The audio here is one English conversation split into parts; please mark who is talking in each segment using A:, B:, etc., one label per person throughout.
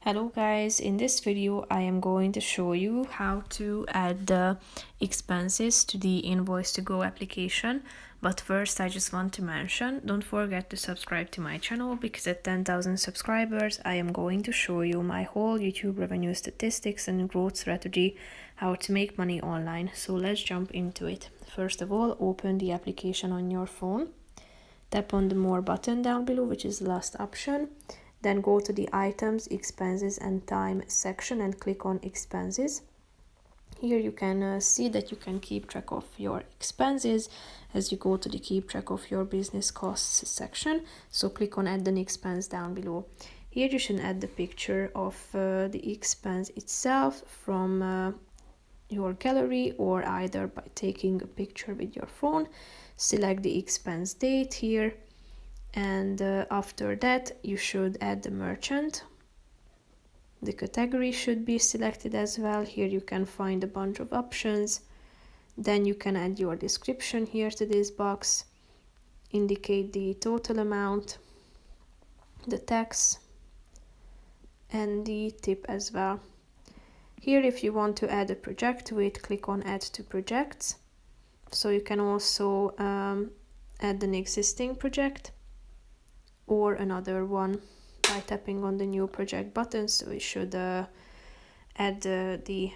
A: Hello guys, in this video I am going to show you how to add the expenses to the Invoice2go application. But first I just want to mention, don't forget to subscribe to my channel because at 10,000 subscribers I am going to show you my whole YouTube revenue statistics and growth strategy, how to make money online. So let's jump into it. First of all, open the application on your phone. Tap on the More button down below, which is the last option. Then go to the Items, Expenses and Time section and click on Expenses. Here you can see that you can keep track of your expenses as you go to the Keep Track of Your Business Costs section. So click on Add an Expense down below. Here you should add the picture of the expense itself from your gallery, or either by taking a picture with your phone. Select the expense date here, and after that you should add the merchant. The category should be selected as well. Here you can find a bunch of options. Then you can add your description here to this box, indicate the total amount, the tax and the tip as well. Here, if you want to add a project to it, click on Add to Projects. So you can also add an existing project or another one by tapping on the New Project button. So we should add the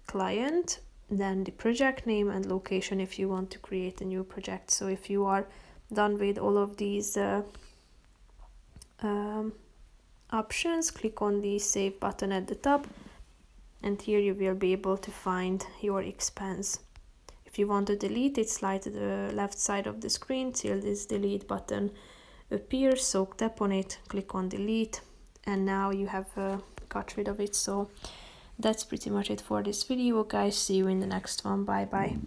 A: client, then the project name and location if you want to create a new project. So if you are done with all of these options, click on the Save button at the top, and here you will be able to find your expense. If you want to delete it, slide to the left side of the screen till this delete button appears. So tap on it, click on delete, and now you have got rid of it. So that's pretty much it for this video, guys. See you in the next one. Bye bye.